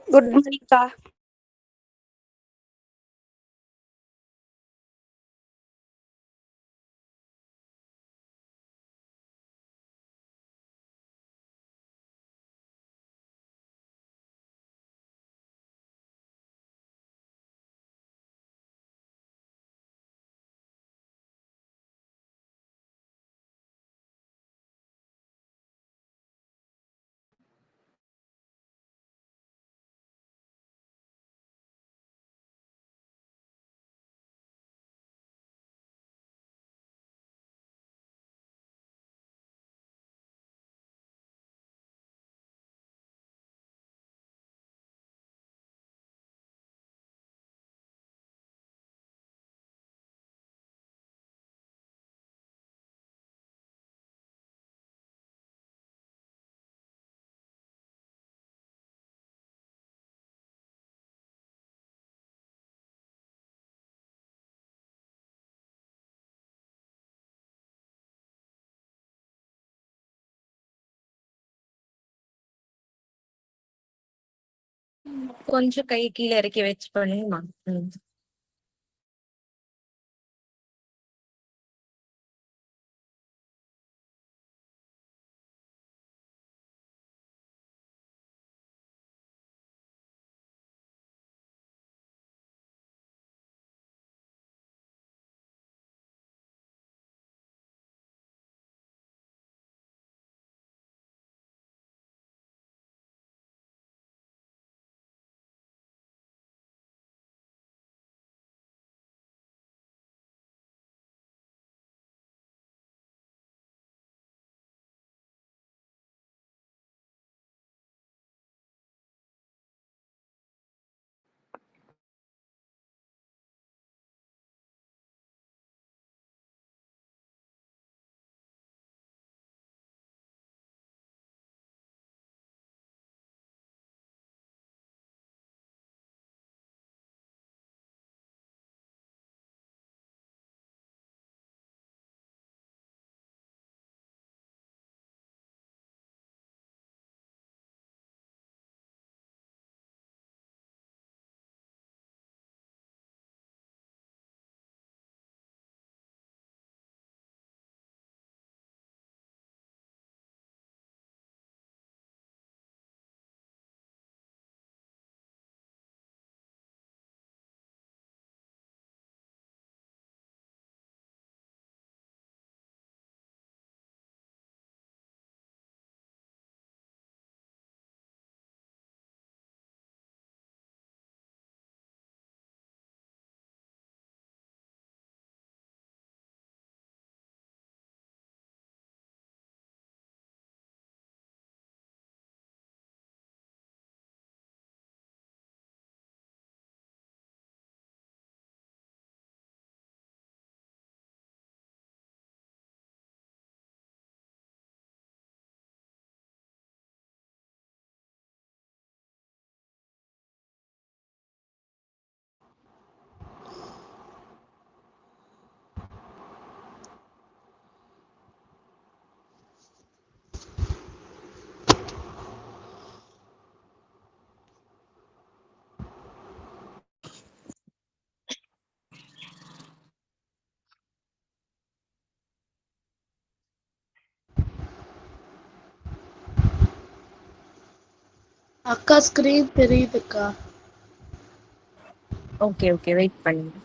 Good morning, Ka. கொஞ்சம் கை கீழ இறக்கி வச்சு பண்ணுங்கம்மா. ம். அக்கா ஸ்கிரீன் தெரியுதுக்கா. Okay, okay. வெயிட் பண்ணுங்க.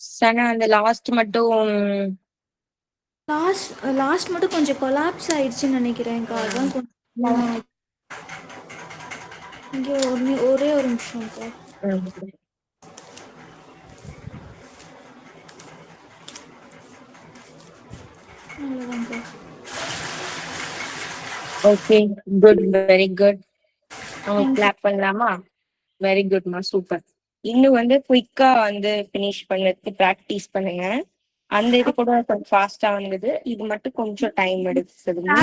சனா அந்த லாஸ்ட் மட்டும் லாஸ்ட் மட்டும் கொஞ்சம் கொலாப்ஸ் ஆயிடுச்சுன்னு நினைக்கிறேன்க்கா. அதான் கொஞ்சம் இங்கே ஒரே ஒரு நிமிஷம்க்கா. அவ்வளோதான்க்கா. Okay, good, very good. அவங்க கிளாப் பண்ணலாமா? வெரி குட்மா, சூப்பர். இன்னும் வந்து குயிக்கா வந்து ஃபினிஷ் பண்ணதுக்கு ப்ராக்டிஸ் பண்ணுங்க. அந்த இது கூட கொஞ்சம் ஃபாஸ்டா வந்தது, இது மட்டும் கொஞ்சம் டைம் எடுக்குதுங்க.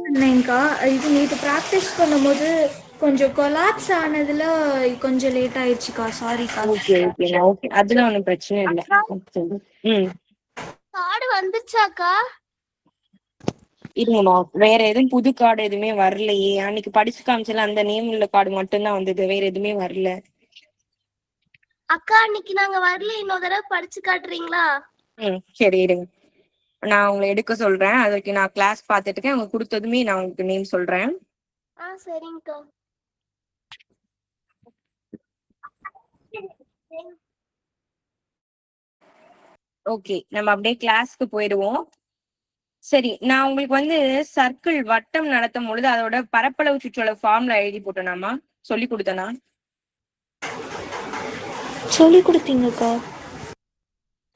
பண்ணேன்க்கா. இது நேற்று ப்ராக்டிஸ் பண்ணும்போது கொஞ்சம் கொலாப்ஸ் ஆனதுல கொஞ்சம் லேட் ஆயிடுச்சுக்கா. சாரிக்கா. ஓகே ஓகே ஓகே, அதெல்லாம் ஒன்றும் பிரச்சனை இல்லை. கார்டு வந்துச்சாக்கா? இருங்கம்மா, வேற எதுவும் புது கார்டு எதுவுமே வரலையே. அன்னைக்கு படிச்சு காமிச்சல அந்த நேம் உள்ள கார்டு மட்டும்தான் வந்தது, வேற எதுவுமே வரல. அக்கா அன்னைக்கு நாங்க வரல, இன்னொரு தடவை படிச்சு காட்டுறீங்களா? சரி இருங்க, நான் உங்களை எடுக்க சொல்றேன். அதுக்கு நான் கிளாஸ் பார்த்துட்டு இருக்கேன். அவங்க கொடுத்ததுமே நான் உங்களுக்கு நேம் சொல்றேன். சரிங்கக்கா. ஓகே, நம்ம அப்படியே கிளாஸ்க்கு போயிடுவோம். சரி, நான் உங்களுக்கு வந்து சர்க்கிள் வட்டம் நடத்தும் பொழுது அதோட பரப்பளவு சுற்றளவு ஃபார்முலா எழுதி போட்டேனாமா? சொல்லி கொடுத்தனா? சொல்லி கொடுத்தீங்கக்கா.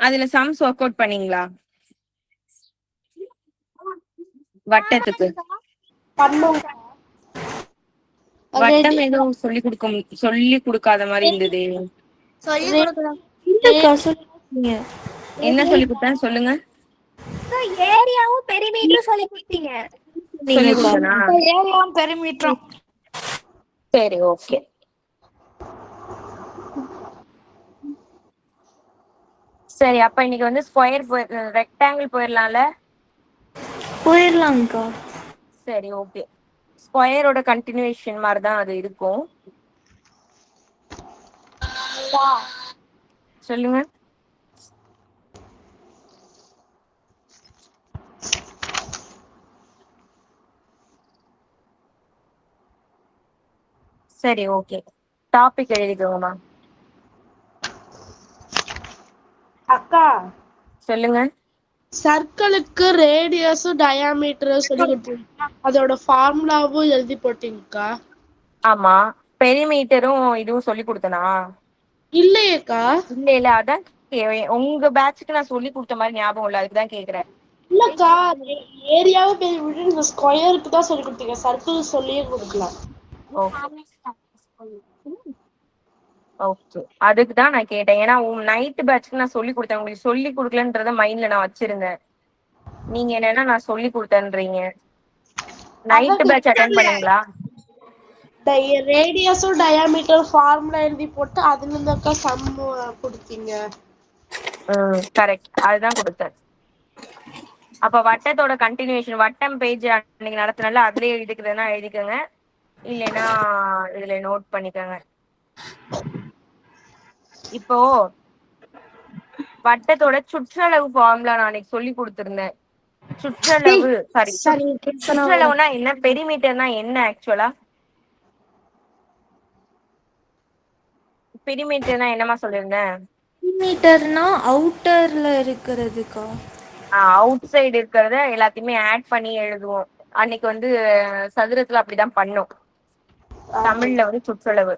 அதுல சம்ஸ் ஒர்க் அவுட் பண்ணீங்களா? வட்டத்துக்கு வட்டம் எதுவும் சொல்லி கொடுக்காத மாதிரி இருந்தது. என்ன சொல்லி கொடுத்தேன் சொல்லுங்க. ஏரியாவும் பெரிமீட்டரும் சொல்லி கொடுத்தீங்க. சொல்லி கொடுத்தனா? ஏரியாவும் பெரிமீட்டரும். சரி, ஓகே. சரி, அப்ப இன்னைக்கு வந்து ஸ்கொயர் ரெக்டாங்கிள் போயிடலாம்ல? போயிடலாம்க்கா. சரி, ஓகே. ஸ்கொயரோட கண்டினியூஷன் மாதிரி தான் அது இருக்கும். சொல்லுங்க. சரி, ஓகே. டாபிக் எழுதிக்கோங்கம்மா. அக்கா சொல்லுங்க. சர்க்கிளுக்கு ரேடியஸும் டயாமீட்டரும் சொல்லி கொடுத்தீங்க, அதோட ஃபார்முலாவும் எழுதி போட்டீங்கக்கா. ஆமா, பெரிமீட்டரும் இதுவும் சொல்லி கொடுத்தனா? இல்லையேக்கா. இல்ல, அதான் உங்க பேட்சுக்கு நான் சொல்லி கொடுத்த மாதிரி ஞாபகம் இல்ல, அதுக்குதான் கேக்குறேன். இல்லக்கா, ஏரியாவும் பெரிமீட்டர் இந்த ஸ்கொயருக்கு தான் சொல்லி கொடுத்தீங்க, சர்க்கிள் சொல்லியே கொடுக்கல. ஓகே, அதுக்குதான் நான் கேட்டேன். ஏன்னா நைட் பேட்ச்க்கு நான் சொல்லி கொடுத்தேன், உங்களுக்கு சொல்லி கொடுக்கலன்றத மைண்ட்ல நான் வச்சிருந்தேன். நீங்க என்னன்னா நான் சொல்லி கொடுத்தேன்றீங்க. நைட் பேட்ச் அட்டெண்ட் பண்ணீங்களா? ரேடியஸும் டயாமீட்டர் ஃபார்முலா எழுதி போட்டு அதுல இருந்தாக்கா சம் கொடுத்தீங்க. கரெக்ட், அதுதான் கொடுத்தேன். அப்ப வட்டத்தோட கண்டினியூஷன் வட்டம் பேஜ் அன்னைக்கு நடத்தினால அதுலயே எழுதிக்கிறதுனா எழுதிக்கோங்க, இல்லைன்னா இதுல நோட் பண்ணிக்கோங்க. இப்போ வட்டத்தோட சுற்றளவு ஃபார்முலா நான் அன்னைக்கு சொல்லி கொடுத்திருந்தேன். சுற்றளவு சுற்றளவுனா என்ன, பெரிமீட்டர்னா என்ன? ஆக்சுவலா பெரிமீட்டர்னா என்னமா சொல்லிருந்தேன்? மீட்டர்னா அவுட்டர்ல இருக்கிறதுக்கா. அவுட் சைடு இருக்கிறத எல்லாத்தையுமே ஆட் பண்ணி எழுதுவோம். அன்னைக்கு வந்து சதுரத்துல அப்படிதான் பண்ணோம். தமிழ்ல வந்து சுற்றளவு.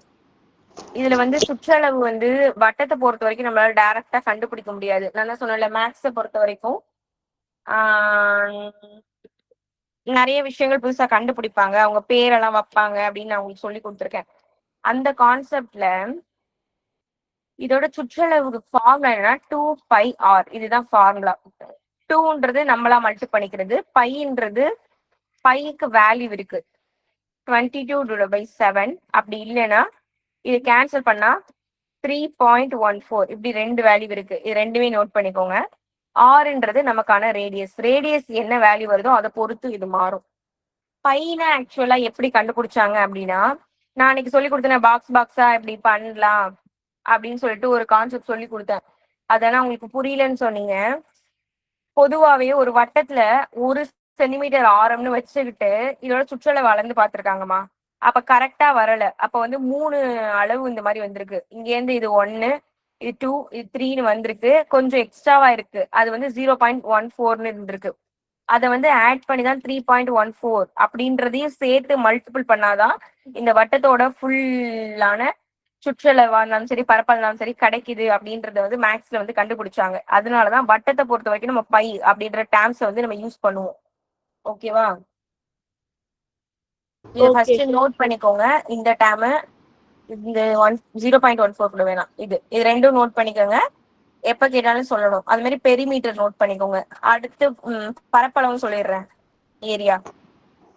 இதுல வந்து சுற்றளவு வந்து வட்டத்தை பொறுத்த வரைக்கும் நம்மளால டைரக்டா கண்டுபிடிக்க முடியாது. நான் தான் சொன்னேன்ல, மேக்ஸை பொறுத்த வரைக்கும் நிறைய விஷயங்கள் புதுசா கண்டுபிடிப்பாங்க, அவங்க பேரெல்லாம் வைப்பாங்க அப்படின்னு நான் உங்களுக்கு சொல்லி கொடுத்துருக்கேன். அந்த கான்செப்ட்ல இதோட சுற்றளவுக்கு ஃபார்முலா என்னன்னா 2πr. இதுதான் ஃபார்முலா. 2ன்றது நம்மளா மல்டி பண்ணிக்கிறது, பைன்றது பைக்கு வேல்யூ இருக்கு 22/7. அப்படி இல்லைன்னா இது கேன்சல் பண்ணா 3.14. இப்படி ரெண்டு வேல்யூ இருக்கு, இது ரெண்டுமே நோட் பண்ணிக்கோங்க. ஆறுன்றது நமக்கான ரேடியஸ். ரேடியஸ் என்ன வேல்யூ வருதோ அதை பொறுத்து இது மாறும். பையனை ஆக்சுவலா எப்படி கண்டுபிடிச்சாங்க அப்படின்னா, நான் அன்னைக்கு சொல்லி கொடுத்தேன் பாக்ஸ் பாக்ஸா இப்படி பண்ணலாம் அப்படின்னு சொல்லிட்டு ஒரு கான்செப்ட் சொல்லி கொடுத்தேன். அதெல்லாம் உங்களுக்கு புரியலன்னு சொன்னீங்க. பொதுவாவே ஒரு வட்டத்துல 1 சென்டிமீட்டர் ஆரம்னு வச்சுக்கிட்டு இதோட சுற்றளவு அளந்து பார்த்திருக்காங்கம்மா. அப்ப கரெக்டா வரல. அப்ப வந்து 3 அளவு இந்த மாதிரி வந்திருக்கு. இங்க இருந்து இது 1, இது 2 இது 3ன்னு வந்திருக்கு. கொஞ்சம் எக்ஸ்ட்ராவா இருக்கு. அது வந்து 0.14ன்னு இருந்திருக்கு. அதை வந்து ஆட் பண்ணி தான் 3.14 அப்படின்றதையும் சேர்த்து மல்டிபிள் பண்ணாதான் இந்த வட்டத்தோட ஃபுல்லான சுற்றளவா இருந்தாலும் சரி பரப்பா இருந்தாலும் சரி கிடைக்குது அப்படின்றத வந்து மேக்ஸ்ல வந்து கண்டுபிடிச்சாங்க. அதனாலதான் வட்டத்தை பொறுத்த வரைக்கும் நம்ம பை அப்படின்ற டேர்ம்ஸ் வந்து நம்ம யூஸ் பண்ணுவோம். ஓகேவா? இதை ஃபர்ஸ்ட் நோட் பண்ணிக்கோங்க. இந்த டேர்ம் இந்த 0.14 கூட வேணாம். இது ரெண்டும் நோட் பண்ணிக்கோங்க. எப்ப கேட்டாலும் சொல்லணும். அது மாதிரி பெரிமீட்டர் நோட் பண்ணிக்கோங்க. அடுத்து பரப்பளவு சொல்லிடுறேன். ஏரியா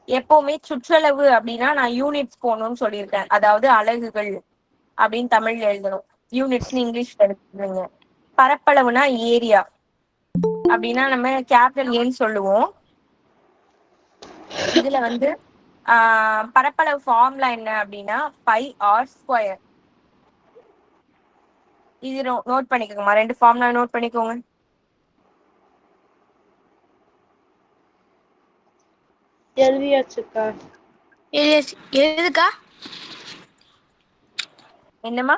எப்பவுமே சுற்றளவு அப்படின்னா நான் யூனிட்ஸ் போடணும்னு சொல்லியிருக்கேன். அதாவது அலகுகள் அப்படின்னு தமிழ்ல எழுதணும். யூனிட்ஸ்னு இங்கிலீஷ்ல எழுதுங்க. பரப்பளவுனா ஏரியா அப்படின்னா நம்ம கேபிட்டல் ஏன்னு சொல்லுவோம். இதுல வந்து பரப்பளவு ஃபார்முலா என்ன அப்படின்னா பை ஆர் ஸ்கொயர். இது நோட் பண்ணிக்கோங்கம்மா. 2 ஃபார்முலா நோட் பண்ணிக்கோங்க. எழுதியாச்சுக்கா. எதுக்கா? என்னம்மா?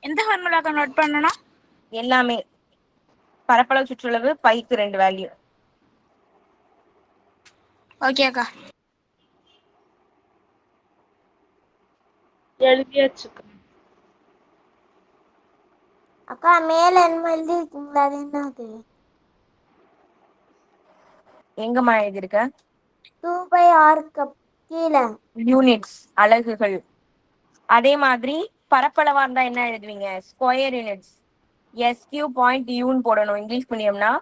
எந்த ஃபார்முலாக்க நோட் பண்ணணும்? எல்லாமே பரப்பளவு சுற்றளவு பைக்கு 2 வேல்யூ. ஓகே அக்கா. எழுதியாச்சுக்கா. அக்கா மேல என்ன எழுதிருக்கீங்களா? அது என்னது? எங்கம்மா எழுதியிருக்க? 2/r கீழே யூனிட்ஸ் அலகுகள். அதே மாதிரி பரப்பளவா இருந்தா என்ன எழுதுவீங்க? Square units. SQ.U போடணும். இங்கிலீஷ் மீடியம்னா.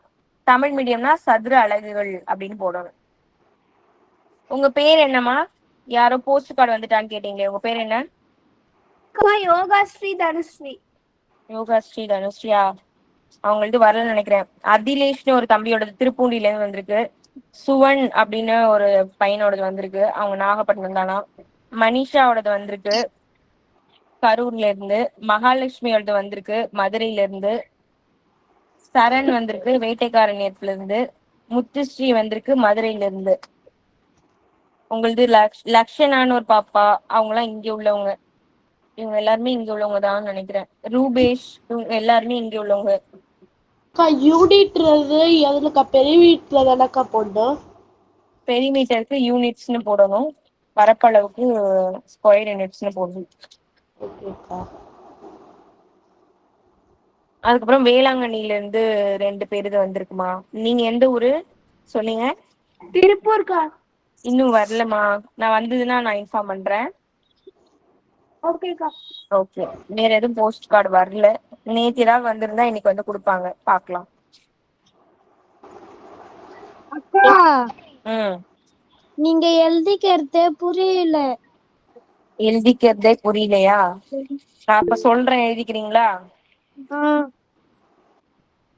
தமிழ் மீடியம்னா சதுர அலகுகள் அப்படின்னு போடணும். உங்க பேர் என்னம்மா? யாரோ போஸ்ட் கார்டு வந்துட்டான்னு கேட்டீங்களே, உங்க பேர் என்ன? யோகாஸ்ரீ தனுஸ்ரீ. யோகாஸ்ரீ தனுஸ்ரீயா? அவங்கள்ட்ட வரலன்னு நினைக்கிறேன். அதிலேஷ்னு ஒரு தம்பியோடது திருப்பூண்டில இருந்து வந்திருக்கு. சுவன் அப்படின்னு ஒரு பையனோடது வந்திருக்கு. அவங்க நாகப்பட்டினம் தானா. மனிஷாவோடது வந்திருக்கு கரூர்ல இருந்து. மகாலட்சுமியோடது வந்திருக்கு மதுரையில இருந்து. சரண் வந்திருக்கு வேட்டைக்காரனியத்துல இருந்து. முத்துஸ்ரீ வந்திருக்கு மதுரையில இருந்து. உங்களது லக்ஷனான்னு ஒரு பாப்பா. அவங்களாம் இங்க உள்ளவங்க. இவங்க எல்லாருமே இங்க உள்ளவங்க தான் நினைக்கிறேன். ரூபேஷ் இவங்க எல்லாருமே இங்க உள்ளவங்க. அக்கா யூனிட்றது எதுலக்கா? பெரிய வீட்டுல தானக்கா போடணும். பெரிமீட்டருக்கு யூனிட்ஸ்னு போடணும். பரப்பளவுக்கு ஸ்கொயர் யூனிட்ஸ்னு போடணும். ஓகேக்கா. அதுக்கப்புறம் வேளாங்கண்ணில இருந்து 2 பேர் இது வந்திருக்குமா. நீங்க எந்த ஊரு சொன்னீங்க? திருப்பூர்க்கா. இன்னும் வரலமா. நான் வந்ததுன்னா நான் இன்ஃபார்ம் பண்றேன். ஓகேக்கா. ஓகே. வேற எதுவும் போஸ்ட் கார்டு வரல. நேற்று ஏதாவது வந்திருந்தா இன்னைக்கு வந்து கொடுப்பாங்க. பார்க்கலாம். அக்கா ம் நீங்க எழுதிக்கிறதே புரியல. எழுதிக்கிறதே புரியலையா? நான் அப்ப சொல்றேன், எழுதிக்கிறீங்களா?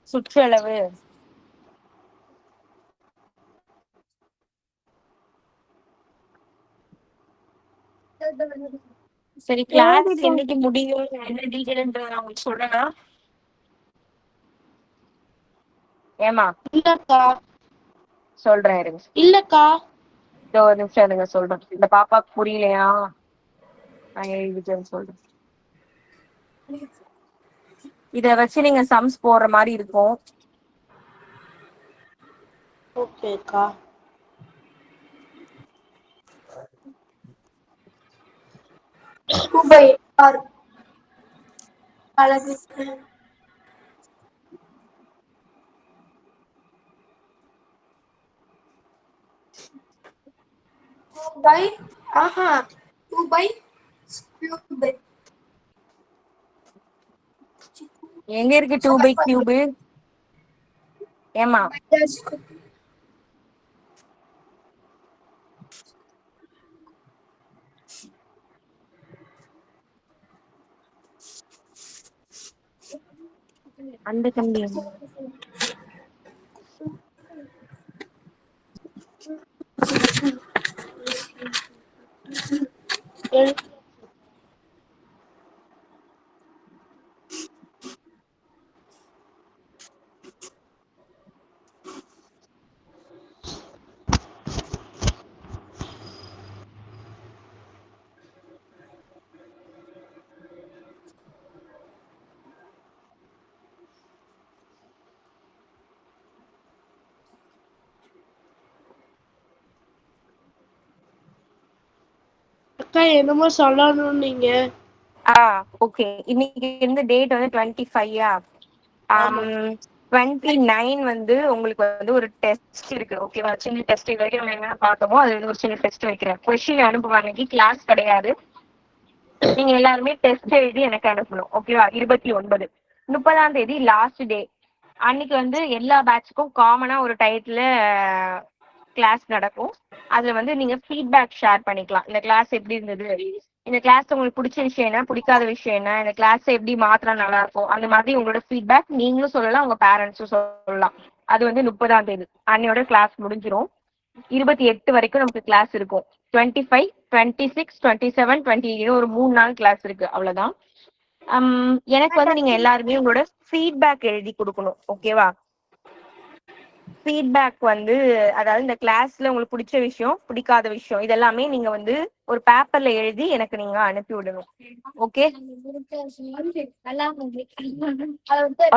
சுற்றளவு சரி. கிளாஸ் என்னைக்கு முடியும், என்ன டீடைல்ன்றத நான் உங்களுக்கு சொல்றேனா? ஏமா இல்லக்கா. சொல்றேன் இருங்க. இல்லக்கா. ஒரு நிமிஷம் இருங்க சொல்றேன். இந்த பாப்பாக்கு புரியலையா? நான் எழுதிட்டேன்னு சொல்றேன். இத வச்சு நீங்க சம்ஸ் போடுற மாதிரி இருக்கும். ஓகேக்கா. அழகு எங்க இருக்கு 2/3? ஏமா அந்த தம்பி எழு- அக்கா என்னமோ சொல்லணும் நீங்க. ஓகே. இன்னைக்கு இருந்து டேட் வந்து 25யா? 29 வந்து உங்களுக்கு வந்து ஒரு டெஸ்ட் இருக்கு. ஓகேவா? சின்ன டெஸ்ட் இது வரைக்கும் நம்ம என்ன பார்த்தோமோ அது வந்து ஒரு சின்ன டெஸ்ட் வைக்கிறேன். கொஸ்டின் அனுப்புவாங்க. இன்னைக்கு கிளாஸ் கிடையாது. நீங்க எல்லாருமே டெஸ்ட் எழுதி எனக்கு அனுப்பணும். ஓகேவா? 29. 30ஆம் தேதி லாஸ்ட் டே. அன்னைக்கு வந்து எல்லா பேட்சுக்கும் காமனா ஒரு டைட்டில் கிளாஸ் நடக்கும். அதுல வந்து நீங்க ஃபீட்பேக் ஷேர் பண்ணிக்கலாம். இந்த கிளாஸ் எப்படி இருந்தது, இந்த கிளாஸ் உங்களுக்கு பிடிச்ச விஷயம் என்ன, பிடிக்காத விஷயம் என்ன, இந்த கிளாஸ் எப்படி மாத்திரம் நல்லா இருக்கும், அந்த மாதிரி உங்களோட ஃபீட்பேக் நீங்களும் சொல்லலாம், உங்க பேரண்ட்ஸும் சொல்லலாம். அது வந்து 30ஆம் தேதி அன்னையோட கிளாஸ் முடிஞ்சிரும். 28 வரைக்கும் நமக்கு கிளாஸ் இருக்கும். 25, 26, 27, 28 ஒரு 3 நாள் கிளாஸ் இருக்கு. அவ்வளவுதான். எனக்கு வந்து நீங்க எல்லாருமே உங்களோட ஃபீட்பேக் எழுதி கொடுக்கணும். ஓகேவா? ஃபீட்பேக் வந்து அதாவது இந்த கிளாஸ்ல உங்களுக்கு பிடிச்ச விஷயம், பிடிக்காத விஷயம் இதெல்லாமே நீங்க வந்து ஒரு பேப்பர்ல எழுதி எனக்கு நீங்க அனுப்பி விடணும். ஓகே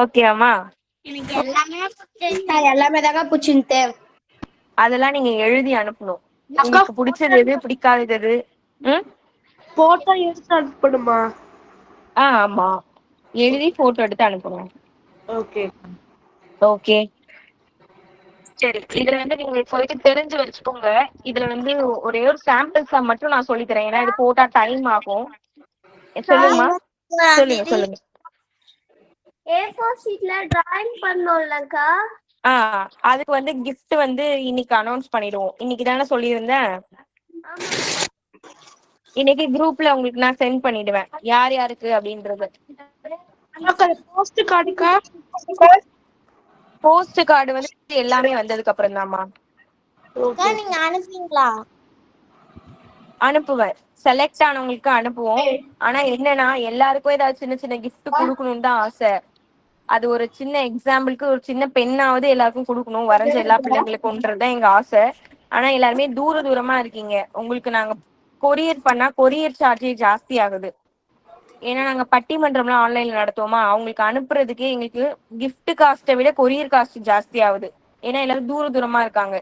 ஓகேம்மா? எல்லாமே தாங்க பிடிச்சிருந்தே. அதெல்லாம் நீங்க எழுதி அனுப்பணும். உங்களுக்கு பிடிச்சது எது, பிடிக்காதது எது. போட்டோ எடுத்து அனுப்பணுமா? ஆமா, எழுதி போட்டோ எடுத்து அனுப்பணும். ஓகே ஓகே சரி. இதுல வந்து நீங்க இப்போதைக்கு தெரிஞ்சு வச்சுக்கோங்க. இதுல வந்து ஒரே ஒரு சாம்பிள்ஸா மட்டும் நான் சொல்லி தரேன். ஏன்னா இது போட்டா டைம் ஆகும். சொல்லுங்கம்மா. சொல்லுங்க. A4 ஷீட்ல drawing பண்ணோம்லக்கா. அதுக்கு வந்து gift வந்து இன்னைக்கு அனௌன்ஸ் பண்ணிடுவோம். இன்னைக்கு தானே சொல்லியிருந்தேன். இன்னைக்கு குரூப்ல உங்களுக்கு நான் சென்ட் பண்ணிடுவேன் யார் யாருக்கு அப்படின்றது. போஸ்ட் கார்டுக்கா? போஸ்ட் கார்டு வந்து எல்லாமே வந்ததுக்கு அப்புறம் தான்மா. நீங்க அனுப்புவீங்களா? அனுப்புவேன். செலக்ட் ஆனவங்களுக்கு அனுப்புவோம். ஆனா என்னன்னா எல்லாருக்கும் ஏதாவது சின்ன சின்ன gift கொடுக்கணும்னு தான் ஆசை. அது ஒரு சின்ன எக்ஸாம்பிளுக்கு ஒரு சின்ன பெண்ணாவது எல்லாருக்கும் கொடுக்கணும், வரைஞ்ச எல்லா பிள்ளைங்களுக்கும்ன்றதுதான் எங்க ஆசை. ஆனா எல்லாருமே தூரமா இருக்கீங்க. உங்களுக்கு நாங்க கொரியர் பண்ணா கொரியர் சார்ஜே ஜாஸ்தி ஆகுது. ஏன்னா நாங்க பட்டிமன்றம்லாம் ஆன்லைன்ல நடத்துவோமா, அவங்களுக்கு அனுப்புறதுக்கே எங்களுக்கு gift காஸ்ட்டை விட கொரியர் காஸ்ட் ஜாஸ்தி ஆகுது. ஏன்னா எல்லாரும் தூரமா இருக்காங்க.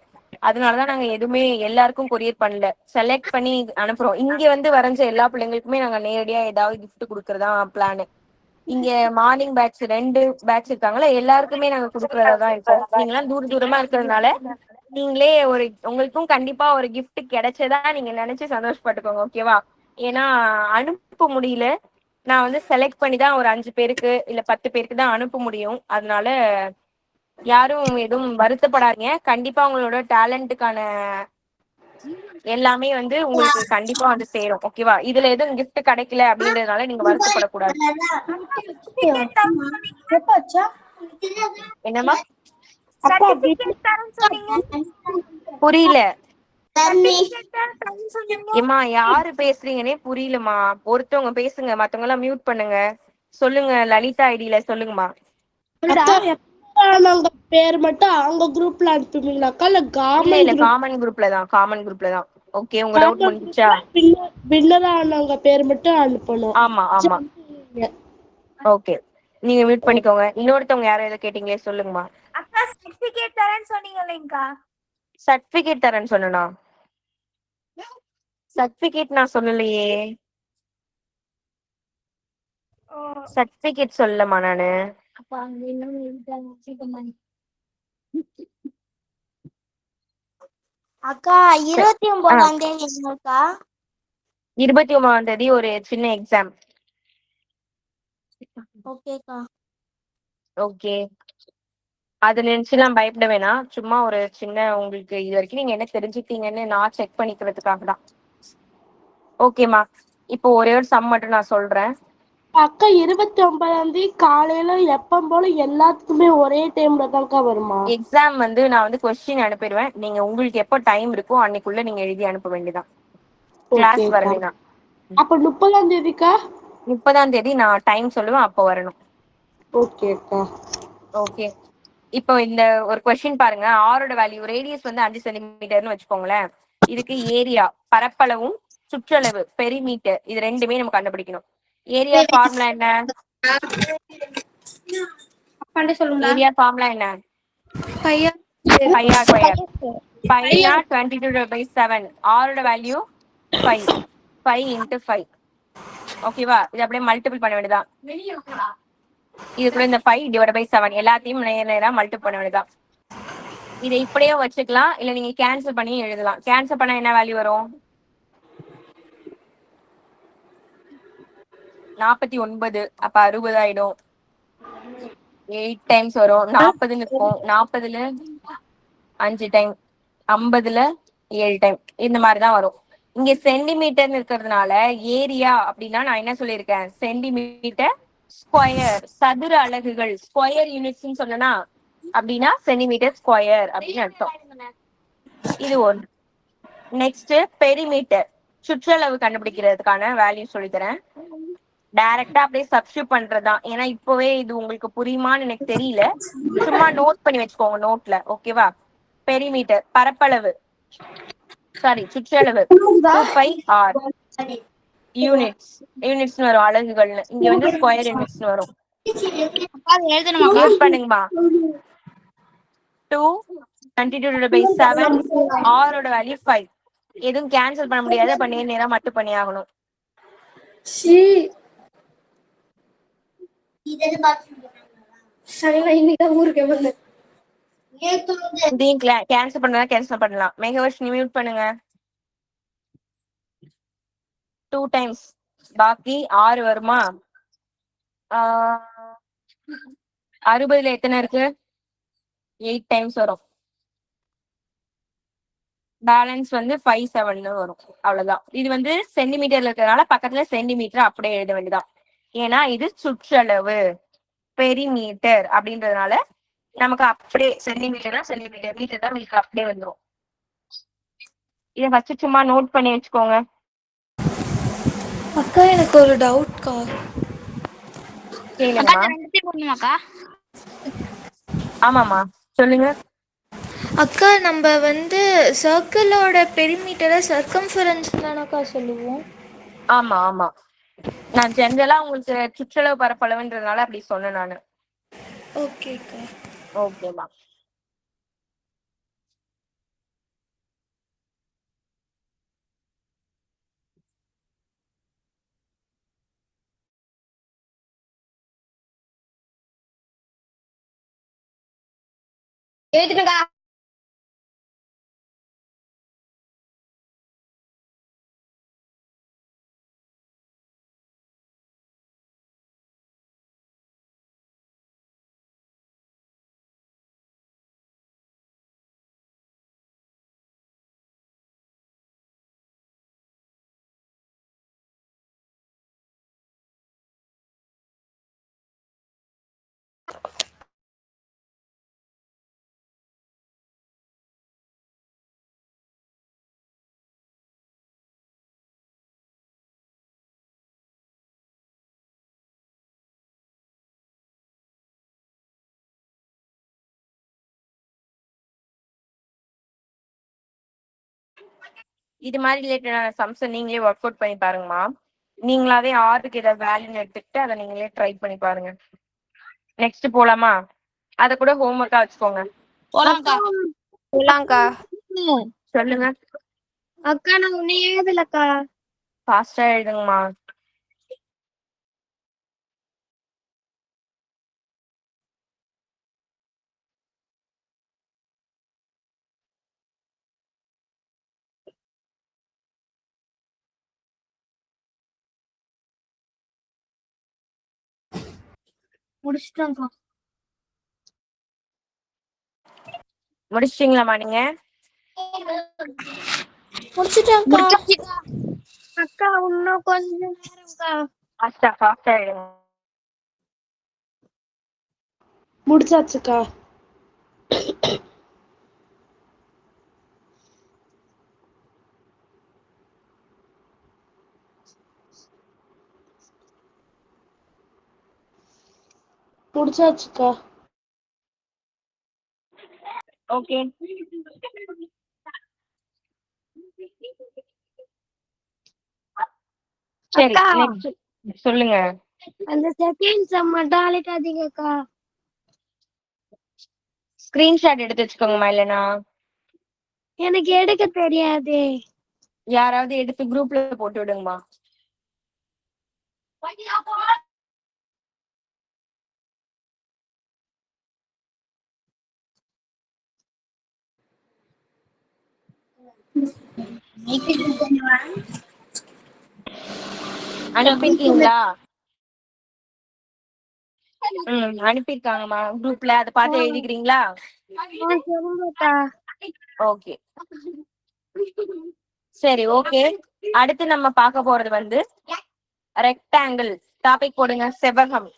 அதனாலதான் நாங்க எதுவுமே எல்லாருக்கும் கொரியர் பண்ணல, செலக்ட் பண்ணி அனுப்புறோம். இங்க வந்து வரைஞ்ச எல்லா பிள்ளைங்களுக்குமே நாங்க நேரடியா ஏதாவது gift கொடுக்கறதா பிளான். இங்க மார்னிங் பேட்ச் 2 பேட்ச் இருக்காங்களா, எல்லாருக்குமே நாங்க கொடுக்கறதா தான் இருக்கோம். நீங்களாம் தூரமா இருக்கிறதுனால நீங்களே ஒரு உங்களுக்கும் கண்டிப்பா ஒரு gift கிடைச்சதா நீங்க நினைச்சு சந்தோஷப்பட்டுக்கோங்க. ஓகேவா? ஏன்னா அனுப்ப முடியல, நான் வந்து செலக்ட் பண்ணி தான் ஒரு 5 பேருக்கு இல்ல 10 பேருக்கு தான் அனுப்ப முடியும். அதனால யாரும் எதுவும் வருத்தப்படாதீங்க. கண்டிப்பா உங்களோட டேலண்ட்டுக்கான எல்லாமே வந்து உங்களுக்கு கண்டிப்பா வந்து சேரும். ஓகேவா? இதுல எதுவும் gift கிடைக்கல அப்படின்றதுனால நீங்க வருத்தப்படக்கூடாது. என்னம்மா? புரியல ஏமா, யாரு பேசுறீங்கன்னே புரியலமா. ஒருத்தவங்க பேசுங்க, மத்தவங்க எல்லாம் மியூட் பண்ணுங்க. சொல்லுங்க, லலிதா ஐடியில சொல்லுங்கம்மா. பேர் மட்டும் அவங்க குரூப்ல அனுப்புவீங்களாக்கா இல்ல இல்ல காமன் குரூப்ல தான். ஓகே, உங்க டவுட் முடிஞ்சுச்சா? வின்னர் ஆனவங்க பேர் மட்டும் அனுப்பணும். ஆமா. ஓகே, நீங்க மியூட் பண்ணிக்கோங்க. இன்னொருத்தவங்க யாரும் எதை கேட்டீங்களே, சொல்லுங்கம்மா. அக்கா சர்டிபிகேட் தரேன்னு சொன்னீங்களேங்கா. சர்டிபிகேட் தரேன்னு சொன்னா? சர்டிபிகேட் நான் சொல்லலையே. சர்டிபிகேட் சொல்லமா நானு. அக்கா 29ஆம் தேதி என்னக்கா? 29ஆம் தேதி ஒரு சின்ன எக்ஸாம். ஓகேக்கா. ஓகே, அது நினைச்சுலாம் பயப்பட வேணாம். சும்மா ஒரு சின்ன உங்களுக்கு இது வரைக்கும் நீங்க என்ன தெரிஞ்சுட்டீங்கன்னு நான் செக் பண்ணிக்கிறதுக்காக தான். ஓகேமா, இப்போ ஒரே ஒரு சம் மட்டும் நான் சொல்றேன். அக்கா 29ஆம் தேதி காலையில எப்பவும் போல எல்லாத்துக்குமே ஒரே டைம்ல தான்க்கா வருமா? எக்ஸாம் வந்து நான் வந்து கொஸ்டின் அனுப்பிடுவேன். நீங்க உங்களுக்கு எப்போ டைம் இருக்கோ அன்னைக்குள்ள நீங்க எழுதி அனுப்ப வேண்டியதான். கிளாஸ் வரலைனா. அப்ப 30ஆம் தேதிக்கா? 30ஆம் தேதி நான் டைம் சொல்லுவேன், அப்போ வரணும். ஓகேக்கா. ஓகே, இப்போ இந்த ஒரு கொஸ்டின் பாருங்க. ஆரோட வேல்யூ ரேடியஸ் வந்து 5 சென்டிமீட்டர்னு வச்சுக்கோங்களேன். இதுக்கு ஏரியா பரப்பளவும் சுற்றளவு பெரிமீட்டர் இது ரெண்டுமே நம்ம கண்டுபிடிக்கணும். ஏரியா ஃபார்முலா என்ன? ஏரியா ஃபார்முலா என்ன? பையா ஸ்கொயர். பைனா 22/7. ஆரோட வேல்யூ 5. 5 into 5. ஓகேவா? இது அப்படியே மல்டிபிள் பண்ண வேண்டியதான். இது கூட இந்த 5 divided by 7 எல்லாத்தையும் நேரா மல்டிபிள் பண்ண வேண்டியதான். இதை இப்படியே வச்சுக்கலாம், இல்ல நீங்க கேன்சல் பண்ணி எழுதலாம். கேன்சல் பண்ணா என்ன வேல்யூ வரும்? 49. அப்ப 60 ஆயிடும். 8 டைம்ஸ் வரும். 40 இருக்கும். 40ல 5 டைம், 50ல 7 டைம், இந்த மாதிரிதான் வரும். இங்க சென்டிமீட்டர் இருக்கிறதுனால ஏரியா அப்படின்னா நான் என்ன சொல்லியிருக்கேன்? சென்டிமீட்டர் ஸ்கொயர், சதுர அலகுகள், ஸ்கொயர் யூனிட்ஸ் சொன்னா அப்படின்னா சென்டிமீட்டர் ஸ்கொயர் அப்படின்னு அர்த்தம். இது ஒன்று. நெக்ஸ்ட் பெரிமீட்டர், சுற்றளவு கண்டுபிடிக்கிறதுக்கான வேல்யூ சொல்லித்தரேன். டைரக்டா அப்படியே சப்ஸ்டியூட் பண்றதுதான். ஏன்னா இப்பவே இது உங்களுக்கு புரியுமான்னு எனக்கு தெரியல. சும்மா நோட் பண்ணி வச்சுக்கோங்க நோட்ல. ஓகேவா? பெரிமீட்டர் பரப்பளவு, சாரி சுற்றளவு 2πr. யூனிட்ஸ், யூனிட்ஸ் வரும் அலகுகள்னு. இங்க வந்து ஸ்கொயர் யூனிட்ஸ் வரும். எழுதணுமாக்கா? நோட் பண்ணுங்கம்மா. 2 22/7, r ஓட வேல்யூ 5. எதுவும் கேன்சல் பண்ண முடியாது. அப்ப நேரா மட்டும் பண்ணி ஆகணும். இதையும் கேன்சல் பண்ணா கேன்சல் பண்ணலாம். மேகவர்ஷினி மியூட் பண்ணுங்க. 2 டைம்ஸ் பாக்கி 6 வருமா? 60ல எத்தனை இருக்கு? 8 டைம்ஸ் வரும். பேலன்ஸ் வந்து 57 வரும். அவ்வளவுதான். இது வந்து சென்டிமீட்டர்ல இருக்கிறதுனால பக்கத்துல சென்டிமீட்டர் அப்படியே எழுத வேண்டியதான். ஏன்னா இது சுற்றளவு, பெரிமீட்டர் அப்படின்றதுனால நமக்கு அப்படியே சென்டிமீட்டர்னா சென்டிமீட்டர், மீட்டர் தான் மீட்டர் அப்படியே வந்துடும். இதை ஃபர்ஸ்ட் சும்மா நோட் பண்ணி வச்சுக்கோங்க. அக்கா எனக்கு ஒரு டவுட்க்கா. கேளுங்கம்மா. ரெண்டுத்தையும் போடணுமாக்கா? ஆமாம்மா சொல்லுங்க. அக்கா நம்ம வந்து சர்க்கிளோட பெரிமீட்டரை சர்க்கம்ஃபரன்ஸ் தானக்கா சொல்லுவோம். ஆமா ஆமா, நான் ஜென்ரலா உங்களுக்கு சுற்றளவு பரப்பளவுன்றதுனால அப்படி சொன்னேன் நானு. ஓகேக்கா. ஓகேம்மா. எழுதிட்டுக்கா. இது மாதிரி ரிலேட்டடான சம்ஸை நீங்களே ஒர்க் அவுட் பண்ணி பாருங்கம்மா. நீங்களாவே ஆறுக்கு ஏதாவது வேல்யூன்னு எடுத்துக்கிட்டு அதை நீங்களே ட்ரை பண்ணி பாருங்க. நெக்ஸ்ட் போலாமா? அதை கூட ஹோம்ஒர்க்கா வச்சுக்கோங்க. போலாம்க்கா. சொல்லுங்க. அக்கா நான் ஒன்னே எழுதலக்கா. ஃபாஸ்டா எழுதுங்கம்மா. முடிச்சிட்டாங்கக்கா. முடிச்சிட்டீங்களாம்மா நீங்க? முடிச்சிட்டாங்கக்கா. அக்கா இன்னும் கொஞ்ச நேரம்க்கா. ஃபாஸ்டா எழுதுங்க. முடிச்சாச்சுக்கா. முடிச்சாச்சுக்கா. ஓகே. சரி நெக்ஸ்ட் சொல்லுங்க. அந்த செகண்ட்ஸ் மட்டும் அழைக்காதீங்கக்கா. ஸ்கிரீன்ஷாட் எடுத்து வச்சுக்கோங்கம்மா. இல்லைன்னா எனக்கு எடுக்க தெரியாது. யாராவது எடுத்து குரூப்ல போட்டு விடுங்கம்மா. அனுப்பிருக்கீங்களா? அனுப்பிருக்காங்கம்மா குரூப்ல. அதை பார்த்து எழுதிக்கிறீங்களா? சரிங்கக்கா. ஓகே சரி ஓகே. அடுத்து நம்ம பார்க்க போறது வந்து ரெக்டாங்கிள். டாபிக் போடுங்க, செவ்வகம்.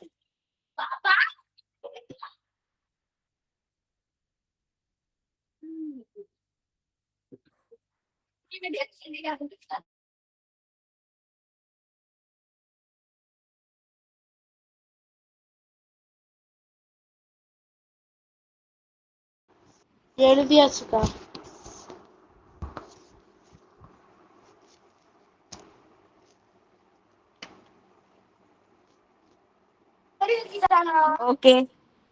எழுதியாச்சுக்கா. ஓகே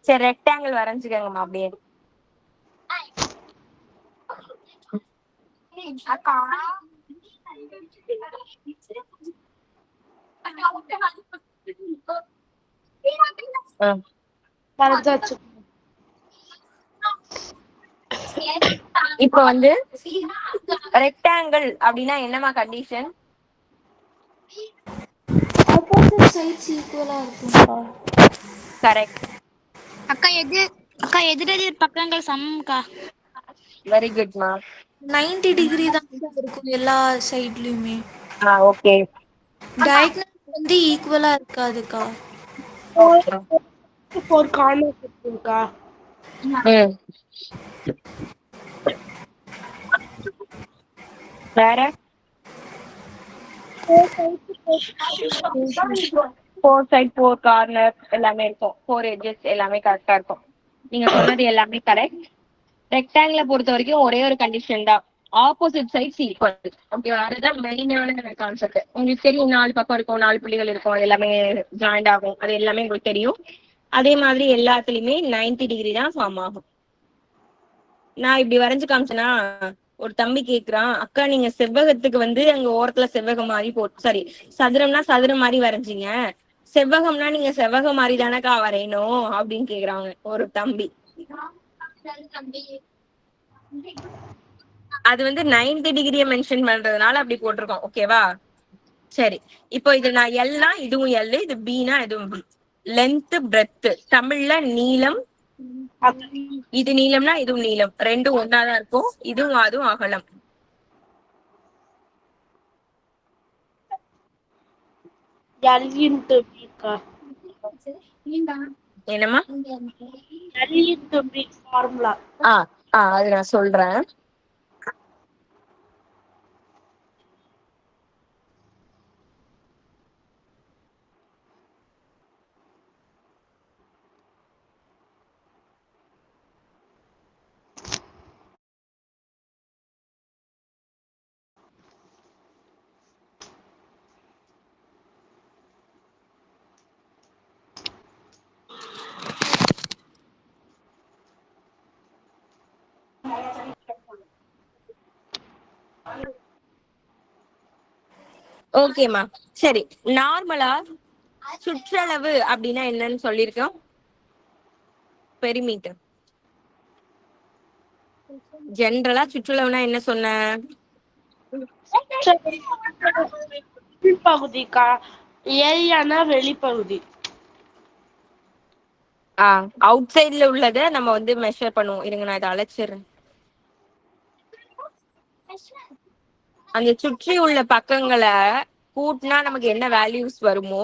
சரி, ரெக்டாங்கிள் வரைஞ்சுக்கங்கம்மா அப்படியே. வரைஞ்சாச்சு. இப்ப வந்து ரெக்டாங்கிள் அப்படின்னா என்னமா கண்டிஷன்? ஆப்போசிட் சைட்ஸ் ஈக்குவலா இருக்கும்க்கா. கரெக்ட். அக்கா எதிரெதிர் பக்கங்கள் சமம்க்கா. வெரி குட்மா. 90 டிகிரி தான் இருக்கும் எல்லா சைட்லயுமே. ஓகே. டயக்னல் வந்து ஈக்குவலா இருக்காதுக்கா. 4 கார்னர்ஸ் இருக்குக்கா. வேற 4 சைட் 4 கார்னர் எல்லாமே இருக்கும். 4 எட்ஜஸ் எல்லாமே கரெக்டா இருக்கும். நீங்க சொன்னது எல்லாமே கரெக்ட். ரெக்டாங்கிள பொறுத்த வரைக்கும் ஒரே ஒரு கண்டிஷன் தான், ஆப்போசிட் சைட்ஸ் ஈக்குவல். ஓகேவா? அதுதான் மெயினான கான்செப்ட். உங்களுக்கு தெரியும், 4 பக்கம் இருக்கும், 4 புள்ளிகள் இருக்கும், அது எல்லாமே ஜாயிண்ட் ஆகும், அது எல்லாமே உங்களுக்கு தெரியும். அதே மாதிரி எல்லாத்துலயுமே 90 டிகிரி தான் ஃபார்ம் ஆகும். நான் இப்படி வரைஞ்சு காமிச்சேன்னா ஒரு தம்பி கேக்குறான், அக்கா நீங்க செவ்வகத்துக்கு வந்து அங்க ஓரத்துல செவ்வகம் மாதிரி போட்டு, சாரி சதுரம்னா சதுரம் மாதிரி வரைஞ்சிங்க, செவ்வகம்னா நீங்க செவ்வகம் மாதிரி தானக்கா வரையணும் அப்படின்னு கேக்குறாங்க ஒரு தம்பி. அது வந்து 90 டிகிரியை மென்ஷன் பண்றதுனால அப்படி போட்டிருக்கோம். ஓகேவா? சரி, இப்போ இது நான் எல்னா இதுவும் எல், இது பினா இதுவும் பி. லென்த் பிரெத், தமிழ்ல நீளம். இது நீளம்னா இதுவும் நீளம், ரெண்டும் ஒன்னாதான் இருக்கும். இதுவும் அதுவும் அகலம். L into B க்கா. என்னம்மா? L into B formula. அது நான் சொல்றேன். ஓகேமா சரி. நார்மலா சுற்றளவு அப்படின்னா என்னன்னு சொல்லிருக்கோம், பெரிமீட்டர். ஜென்ரலா சுற்றளவுனா என்ன சொன்ன? வெளிப்பகுதிக்கா. ஏரியானா வெளிப்பகுதி. அவுட் சைட்ல உள்ளத நம்ம வந்து மெஷர் பண்ணுவோம். இருங்க நான் இதை அழைச்சிடுறேன். அந்த சுற்றி உள்ள பக்கங்களை கூட்டினா நமக்கு என்ன வேல்யூஸ் வருமோ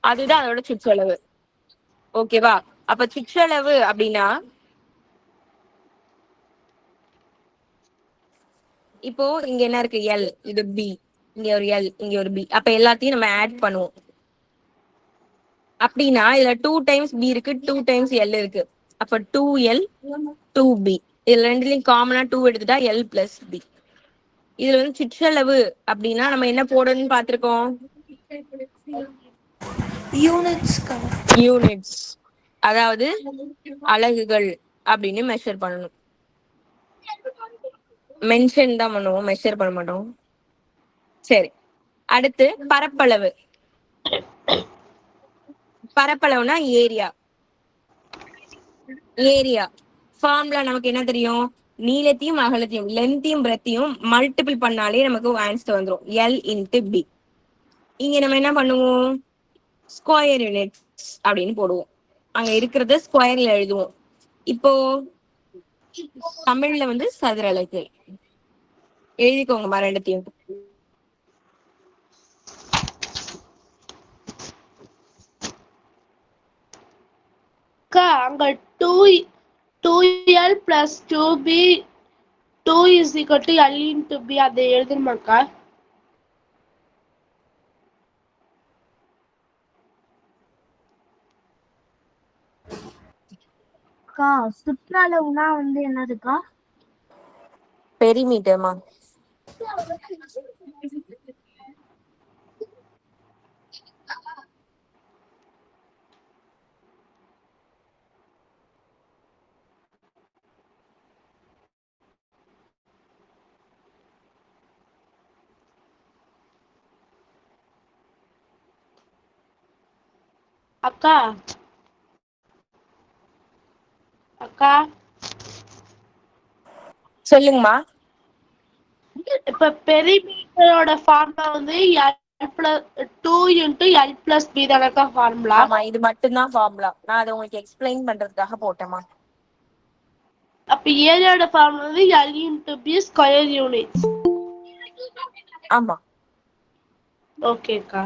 அதுதான் அதோட சுற்றளவு. ஓகேவா? அப்ப சுற்றளவு அப்படின்னா இப்போ இங்க என்ன இருக்கு? எல், இது பி, இங்க ஒரு எல், இங்க ஒரு பி. அப்ப எல்லாத்தையும் நம்ம ஆட் பண்ணுவோம். அப்படின்னா இதுல 2 டைம்ஸ் பி இருக்கு, 2 டைம்ஸ் எல் இருக்கு. அப்ப 2L 2B. இதுல ரெண்டுலயும் காமனா 2 எடுத்துட்டா எல் பிளஸ் பி. இதுல வந்து சுற்றளவு அப்படின்னா நம்ம என்ன போடணும்னு பாத்திருக்கோம்? யூனிட்ஸ்க்கா. யூனிட்ஸ், அதாவது அலகுகள் அப்படின்னு மெஷர் பண்ணணும். மென்ஷன் தான் பண்ணுவோம், மெஷர் பண்ண மாட்டோம். சரி, அடுத்து பரப்பளவு. பரப்பளவுனா ஏரியா. ஏரியா ஃபார்முலா நமக்கு என்ன தெரியும்? நீளத்தையும் அகலத்தையும் லென்த்தையும் பிரெத்தையும் மல்டிபிள் பண்ணாலே நமக்கு ஆன்சர் வந்துடும். L into P. இங்க நம்ம என்ன பண்ணுவோம்? ஸ்கொயர் யூனிட்ஸ் அப்படின்னு போடுவோம். அங்க இருக்கிறத ஸ்கொயர்ல எழுதுவோம். இப்போ தமிழ்ல வந்து சதுர அலகு எழுதிக்கோங்கம்மா ரெண்டுத்தையும். அக்கா அங்க 2L plus 2B 2 is equal to L into B அதை எழுதணுமாக்கா? அக்கா சுற்றளவுனா வந்து என்னதுக்கா? பெரிமீட்டர்மா. அக்கா அக்கா சொல்லுங்கம்மா. இப்ப பெரிமீட்டரோட ஃபார்முலா வந்து L plus 2 into L plus B தானக்கா ஃபார்முலா? ஆமா, இது மட்டும்தான் ஃபார்முலா. நான் அதை உங்களுக்கு எக்ஸ்பிளைன் பண்றதுக்காக போட்டேமா. அப்ப ஏரியாவோட ஃபார்முலா வந்து L into B square units. ஆமா, ஓகேக்கா.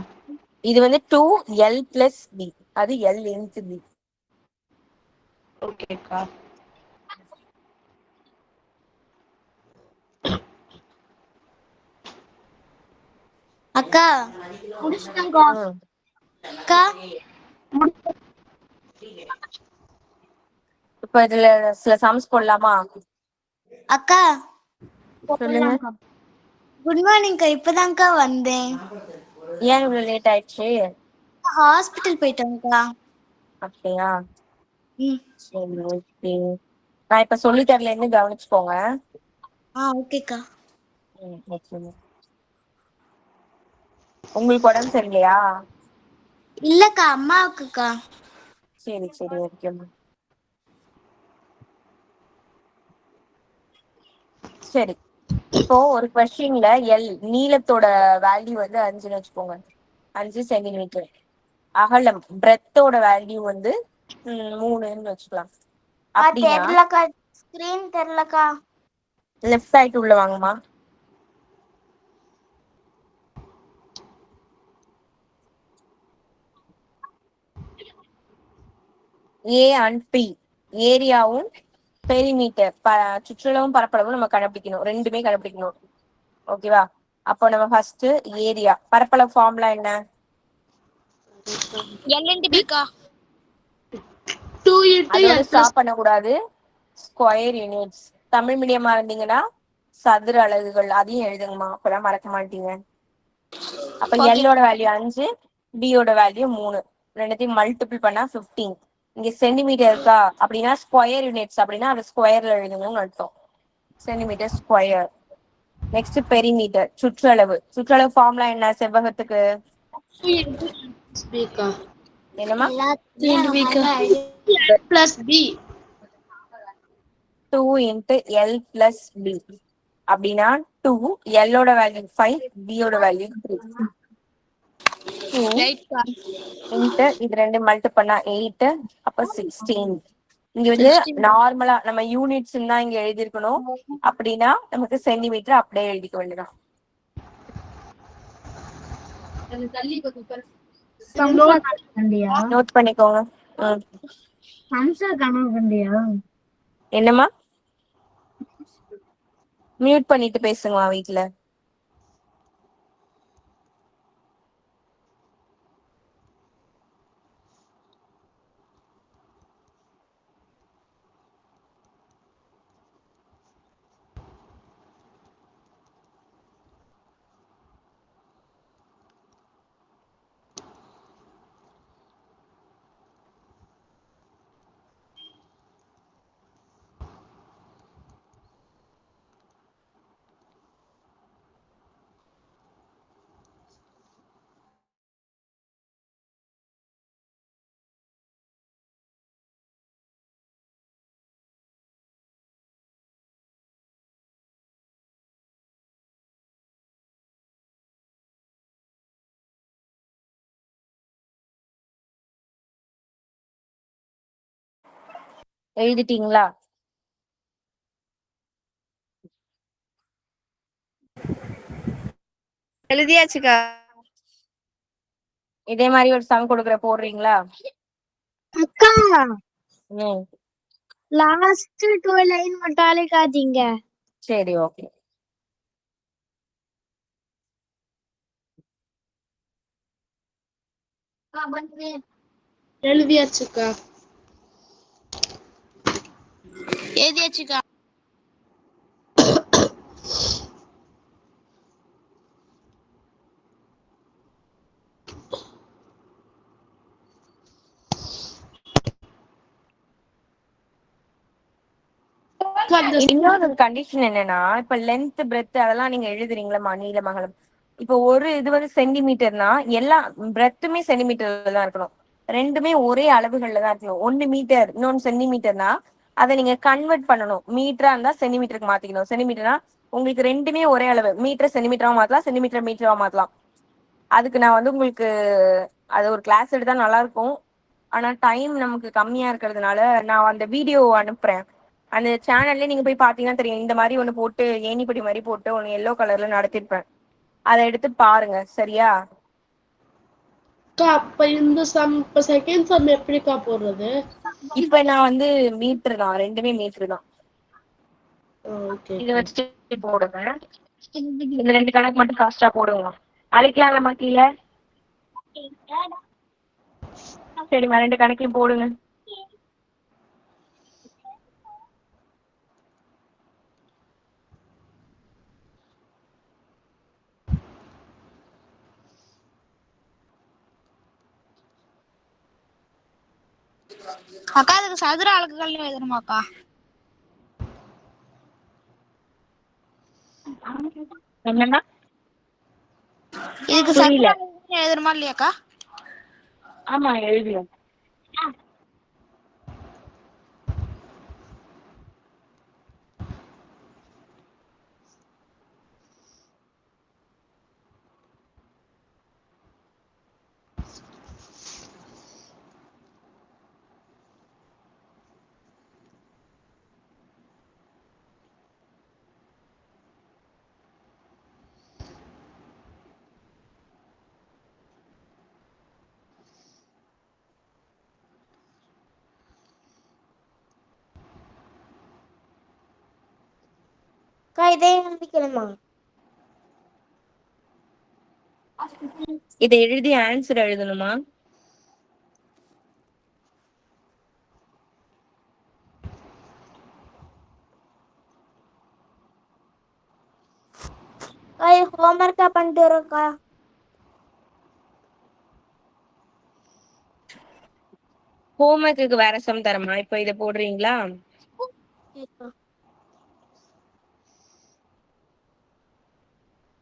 இது வந்து 2L plus B. அது L into B. ஓகேக்கா. அக்கா முடிச்சிட்டேங்க்கா. ம். அக்கா இப்ப இதுல சில சம்ஸ் போடலாமா? அக்கா சொல்லுங்க. போடலாம்க்கா. குட் மார்னிங்க்கா. இப்பதான்க்கா வந்தேன். ஏன் இவ்வளவு லேட் ஆயிடுச்சு? ஹாஸ்பிட்டல் போயிட்டேன்க்கா. அப்படியா? ம். சரி, ஓகே. நான் இப்ப சொல்லி தரலேன்னு கவனிச்சுக்கோங்க. ஓகேக்கா. ஓகே. உங்களுக்கு உடம்பு சரியில்லையா? இல்லக்கா அம்மாவுக்குக்கா. சரி சரி, ஓகேம்மா. சரி, இப்போ ஒரு கொஸ்டின்ல எல் நீளத்தோட வேல்யூ வந்து 5ன்னு வச்சுக்கோங்க. 5 சென்டிமீட்டர். அகலம் பிரெத்தோட வேல்யூ வந்து 3ன்னு வச்சுக்கலாம். அப்படின்னா தெரியலக்கா. ஸ்கிரீன் தெரியலக்கா. லெஃப்ட் சைடு உள்ள வாங்கம்மா. ஏ அண்ட் பி ஏரியாவும் பெரிமீட்டர் சுற்றளவும் பரப்பளவும் நம்ம கண்டுபிடிக்கணும். ரெண்டுமே கண்டுபிடிக்கணும். ஓகேவா? அப்போ நம்ம ஃபர்ஸ்ட் ஏரியா பரப்பளவு ஃபார்முலா என்ன? L into B க்கா. 2 into அதோட L plus ஸ்டாப் பண்ணக்கூடாது. Square units. தமிழ் மீடியமா இருந்தீங்கன்னா சதுர அலகுகள் அதையும் எழுதுங்கம்மா, அப்பதான் மறக்க மாட்டீங்க. அப்ப எல்லோட வேல்யூ 5, பியோட வேல்யூ 3. ரெண்டுத்தையும் மல்டிபிள் பண்ணா 15. இங்க சென்டிமீட்டர் இருக்கா அப்படின்னா ஸ்கொயர் யூனிட்ஸ் அப்படின்னா அது ஸ்கொயர்ல எழுதுங்கன்னு அர்த்தம். Centimetre square. நெக்ஸ்ட் பெரிமீட்டர் சுற்றளவு. சுற்றளவு ஃபார்முலா என்ன செவ்வகத்துக்கு? 2 into L plus B க்கா. என்னமா? L plus B 2 into L plus B. அப்படின்னா 2, எல்லோட வேல்யூ 5, பியோட வேல்யூ 3. 2 ரைட்க்கா. into இது ரெண்டு மல்டி பண்ணா 8, அப்ப 16. இங்க வந்து நார்மலா நம்ம யூனிட்ஸ் தான் இங்க எழுதிருக்கணும். அப்படின்னா நமக்கு சென்டிமீட்டர் அப்படியே எழுதிக்க வேண்டியதான். சம்சா கண்டியா? நோட் பண்ணிக்கோங்க. சம்சா கண்டியா? என்னம்மா? மியூட் பண்ணிட்டு பேசுங்கம்மா வீட்டுல. எழுதிட்டீங்களா? எழுதியாச்சுக்கா. இதே மாதிரி ஒரு சம் கொடுக்குற போடுறீங்களா? அக்கா ம் லாஸ்ட் 2 லைன் மட்டும் அழைக்காதீங்க. சரி ஓகே. எழுதியாச்சுக்கா. எழுதியாச்சுக்கா. இன்னொரு கண்டிஷன் என்னன்னா, இப்ப லென்த் பிரெத் அதெல்லாம் நீங்க எழுதுறீங்களா நீளம் அகலம். இப்போ ஒரு இது வந்து சென்டிமீட்டர்னா எல்லா பிரெத்துமே சென்டிமீட்டர்ல தான் இருக்கணும். ரெண்டுமே ஒரே அளவுகள்ல தான் இருக்கணும். 1 மீட்டர் இன்னொன்னு சென்டிமீட்டர்னா அதை நீங்க கன்வெர்ட் பண்ணணும். மீட்டரா இருந்தா சென்டிமீட்டருக்கு மாத்திக்கணும். சென்டிமீட்டர்னா உங்களுக்கு ரெண்டுமே ஒரே அளவு. மீட்டர் சென்டிமீட்டரா மாத்தலாம், சென்டிமீட்டர் மீட்டரா மாத்தலாம். அதுக்கு நான் வந்து உங்களுக்கு அது ஒரு கிளாஸ் எடுத்தா நல்லா இருக்கும். ஆனா டைம் நமக்கு கம்மியா இருக்கிறதுனால நான் அந்த வீடியோ அனுப்புறேன். அந்த சேனல்ல நீங்க போய் பாத்தீங்கன்னா தெரியும். இந்த மாதிரி ஒண்ணு போட்டு ஏணிப்படி மாதிரி போட்டு ஒண்ணு எல்லோ கலர்ல நடத்திருப்பேன். அதை எடுத்து பாருங்க சரியா? அப்ப இந்த சம் இப்ப செகண்ட் சம் எப்படிக்கா போடுறது? இப்ப நான் வந்து மீட்டர் தான், ரெண்டுமே மீட்டர் தான். இதை வச்சுட்டு போடுங்க. இந்த 2 கணக்கு மட்டும் காஸ்டா போடுங்க. அழைக்கலாம்மா கீழே? சரிம்மா 2 கணக்கையும் போடுங்க. அக்கா அதுக்கு சதுர அலகுகள் எழுதணுமாக்கா? என்னன்னா இதுக்கு சதுர அலகுகள் எழுதணுமா இல்லையாக்கா? ஆமா எழுதியும். அக்கா இதே எழுதிக்கணுமா? இதை எழுதி ஆன்சர் எழுதணுமா? ஹோம்ஒர்க்கா பண்ணிட்டு வரோம்க்கா. ஹோம்ஒர்க்கு வேற சம் தரமா? இப்ப இதை போடுறீங்களா?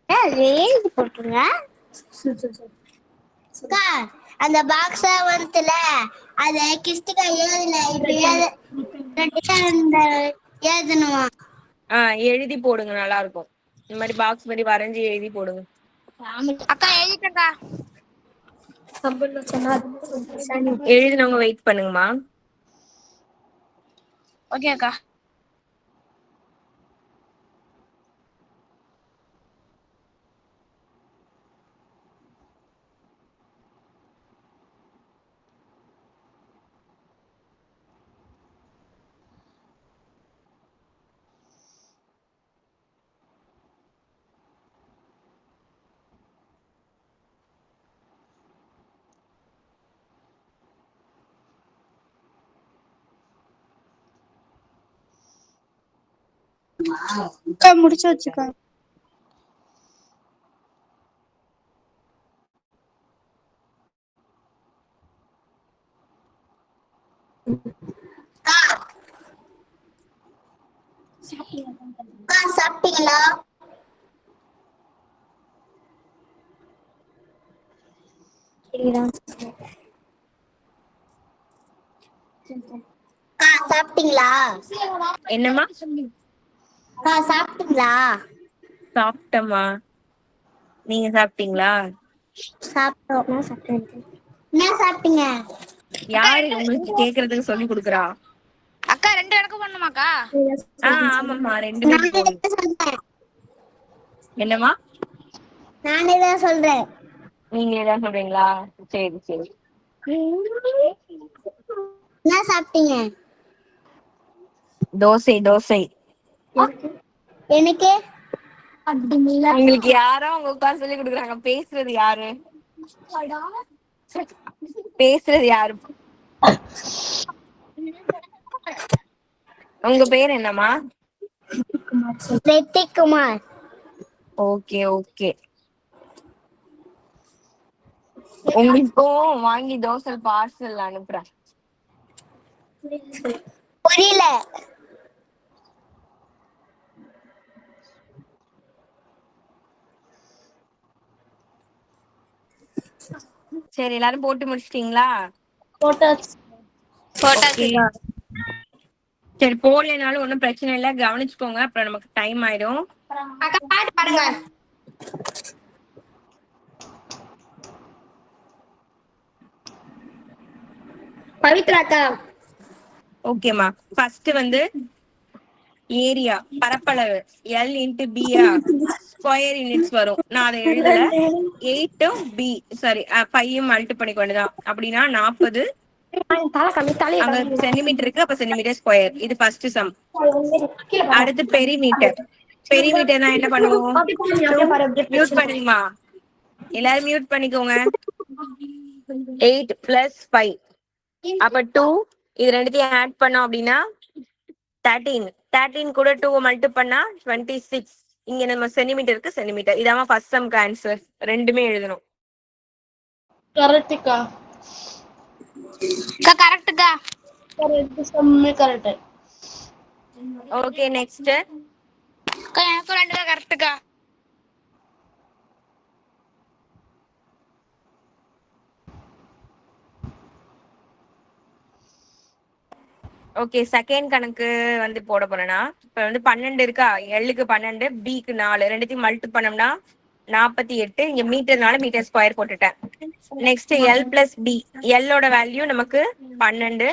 எழுதி போட்டுருங்க. அக்கா அந்த பாக்ஸ வந்துல அத கிஸ்டிக்கா எழுதல. இப்ப அந்த எழுதணுமா? எழுதி போடுங்க, நல்லா இருக்கும். இந்த மாதிரி பாக்ஸ் மாதிரி வரைஞ்சி எழுதி போடுங்க. அக்கா எழுதிட்டேன்க்கா. எழுதினவங்க வெயிட் பண்ணுங்கம்மா. ஓகே அக்கா. அக்கா முடிச்சு வச்சுக்கா. சாப்பிட்டீங்களா? சாப்பிட்டீங்களா? என்னம்மா? சாப்பிட்டீங்களா? சாப்பிட்டம்மா. நீங்க சாப்பிட்டீங்களா? சாப்பிட்டோம். என்ன சாப்பிட்டீங்க? அக்கா யாரு உங்களுக்கு கேக்குறதுக்கு சொல்லி கொடுக்குறா? அக்கா 2 கணக்கு பண்ணுமாக்கா? ஆமாம்மா, ரெண்டுமே போடணும். என்னம்மா? நானே தான் சொல்றேன். நீங்களே தான் சொல்றீங்களா? சரி சரி. என்ன சாப்பிட்டீங்க? தோசை தோசை. எனக்கு உங்களுக்கு யாரோ உங்க உட்கார்ந்து சொல்லி கொடுக்குறாங்க. பேசுறது யாரு? பேசுறது யாரு? உங்க பேர் என்னம்மா? ரெட்டிக்குமார். Okay okay. உங்களுக்கும் வாங்கி தோசை பார்சல் அனுப்புறேன். புரியல. சரி, எல்லாரும் போட்டு முடிச்சிட்டீங்களா? போட்டாச்சு. போட்டாச்சுக்கா. சரி, போடலைனாலும் ஒன்றும் பிரச்சனை இல்லை, கவனிச்சுக்கோங்க, அப்புறம் நமக்கு டைம் ஆயிடும். பாருங்க. பவித்ராக்கா. ஓகேம்மா. ஃபர்ஸ்ட் வந்து ஏரியா, பரப்பளவு எல் இன்ட்டு பியா, ஸ்கொயர் யூனிட்ஸ் வரும். நான் அதை எழுதல. 8 பி சாரி 5 மல்டி பண்ணிக்க வேண்டியதான். அப்படின்னா 40. அங்க சென்டிமீட்டர் இருக்கு, அப்ப சென்டிமீட்டர் ஸ்கொயர். இது ஃபர்ஸ்ட் சம். அடுத்து பெரிமீட்டர். பெரிமீட்டர்னா என்ன பண்ணுவோம்? மியூட் பண்ணுங்கம்மா, எல்லாரும் மியூட் பண்ணிக்கோங்க. 8 + 5 அப்ப 2. இது ரெண்டுத்தையும் ஆட் பண்ணோம் அப்படின்னா 13. 13 கூட 2 மல்டி பண்ணா 26. இங்க நம்ம சென்டிமீட்டருக்கு சென்டிமீட்டர். இதாம ஃபர்ஸ்ட் சம்க்கு ஆன்சர். ரெண்டுமே எழுதணும். கரெக்ட்டுக்கா. அக்கா கரெக்ட்டுக்கா. ரெண்டு சம்மே கரெக்ட். Okay, next. அக்கா எனக்கு 2 தான் கரெக்ட்டுக்கா. ஓகே, செகண்ட் கணக்கு வந்து போட போறேன்னா, இப்ப வந்து 12 இருக்கா? எல்லுக்கு 12, பிக்கு 4, ரெண்டுத்தையும் மல்டி பண்ணோம்னா 48. இங்க மீட்டர்னால மீட்டர் ஸ்கொயர் போட்டுட்டேன். Next L plus B. எல்லோட வேல்யூ நமக்கு 12,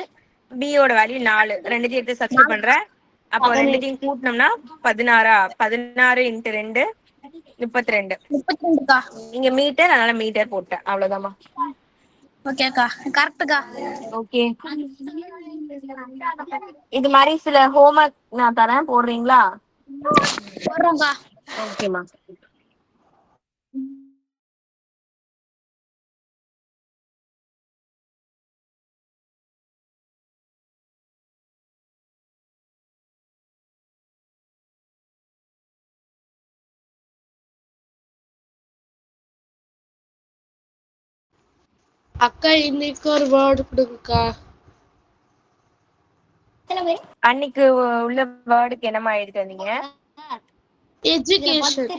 பியோட வேல்யூ 4. ரெண்டுத்தையும் எடுத்து சப்ஸ்டிட் பண்றேன். அப்போ ரெண்டுத்தையும் கூட்டினோம்னா 16. 16 × 2 32. 32க்கா. இங்க மீட்டர், அதனால மீட்டர் போட்டேன். அவ்வளவுதாம்மா. ஓகேக்கா கரெக்ட்டுக்கா. ஓகே, இது மாதிரி சில ஹோம்ஒர்க் நான் தரேன், போடுறீங்களா? போடுறோம்க்கா. ஓகேம்மா. அக்கா இன்னைக்கு ஒரு வேர்டு கொடுங்கக்கா. அன்னைக்கு உள்ள வேர்டுக்கு என்னமா எழுதிட்டு வந்தீங்க? எஜுகேஷன்.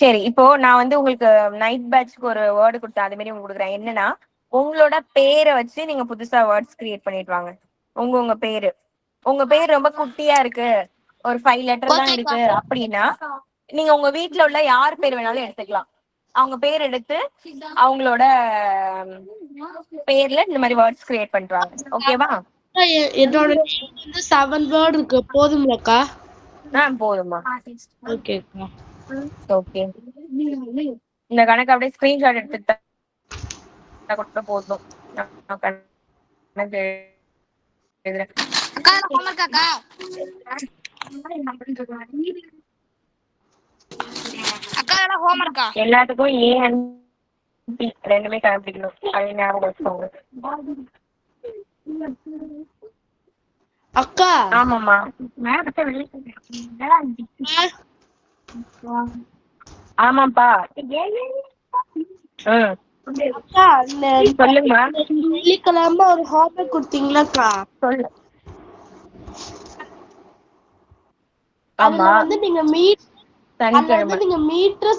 சரி, இப்போ நான் வந்து உங்களுக்கு நைட் பேட்ச்க்கு ஒரு வேர்டு கொடுத்தேன். அதே மாதிரி உங்களுக்கு கொடுக்குறேன். என்னன்னா, உங்களோட பேரை வச்சு நீங்க புதுசா வேர்ட்ஸ் கிரியேட் பண்ணிட்டு வாங்க. உங்க பேரு, உங்க பேர் ரொம்ப குட்டியா இருக்கு, ஒரு 5 லெட்டர் தான் இருக்கு அப்படின்னா, நீங்க உங்க வீட்ல உள்ள யார் பேர் வேணாலும் எடுத்துக்கலாம். அவங்க பேர் எடுத்து அவங்களோட பேர்ல இந்த மாதிரி வேர்ட்ஸ் கிரியேட் பண்ணிடுவாங்க. ஓகேவா? என்னோட நேம் வந்து 7 வேர்டு இருக்கு, போதும்லக்கா? போதுமா. ஓகேக்கா. ஓகே, இந்த கணக்கு அப்படியே ஸ்கிரீன்ஷாட் எடுத்துட்டா கூட போதும். நான் கணக்கு எழுதுறேன். அக்கா ஹோம்ஒர்க் அக்கா. அக்கா ஹோம்ஒர்க்கா. எல்லாத்துக்கும் ஏ அண்ட் பி ரெண்டுமே கண்டுபிடிக்கணும். அதை ஞாபகம் வச்சுக்கோங்க. அக்கா. ஆமாம்மா. ஆமாப்பா. அக்கா சொல்லுங்கம்மா. வெள்ளிக்கிழமை ஒரு ஹோம்ஒர்க் கொடுத்தீங்களாக்கா? சொல்லு. அதுல வந்து நீங்க மீட்டர்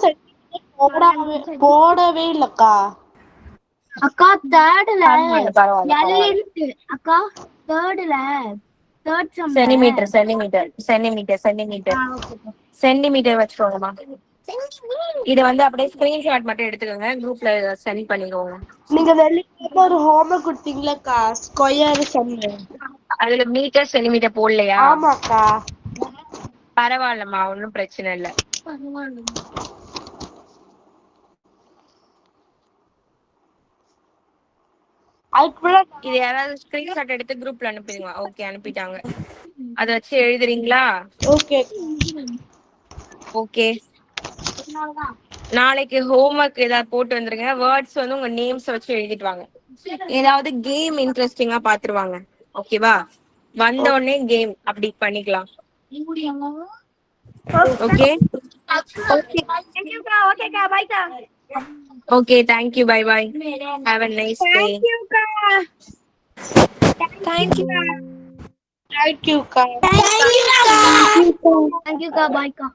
சென்டிமீட்டர் போடவே இல்லக்கா. அக்கா தேர்ட்ல அக்கா தேர்ட்ல third sum centimetre centimetre centimetre centimetre centimetre வச்சுக்கோங்கம்மா. இத வந்து அப்படியே ஸ்கிரீன்ஷாட் மட்டும் எடுத்துக்கோங்க, குரூப்ல சென்ட் பண்ணிக்கோங்க. நீங்க வெள்ளிக்கிழமை ஒரு ஹோம்ஒர்க் கொடுத்தீங்களேக்கா, ஸ்கொயர் சம்மு. அதுல மீட்டர் சென்டிமீட்டர் போடலையா? ஆமாக்கா. பரவாயில்லம்மா, ஒன்றும் பிரச்சனை இல்லை. அதுக்குள்ள இது யாராவது ஸ்கிரீன்ஷாட் எடுத்து குரூப்ல அனுப்பிடுங்க. ஓகே, அனுப்பிட்டாங்க. அத வச்சு எழுதுறீங்களா? ஓகே. ஓகே, நாளைக்கு ஹோம்ஒர்க் ஏதாவது போட்டு வந்துருங்க. வேர்ட்ஸ் வந்து உங்க நேம்ஸ் வச்சு எழுதிட்டு வாங்க. ஏதாவது கேம் இன்ட்ரெஸ்டிங்கா பாத்துருவாங்க. ஓகேவா? வந்த உடனே கேம் அப்படி பண்ணிக்கலாம். Okay okay, thank you, bye bye, have a nice day. Thank you தேங்க்யூக்கா. தேங்க்யூக்கா, பாய்க்கா.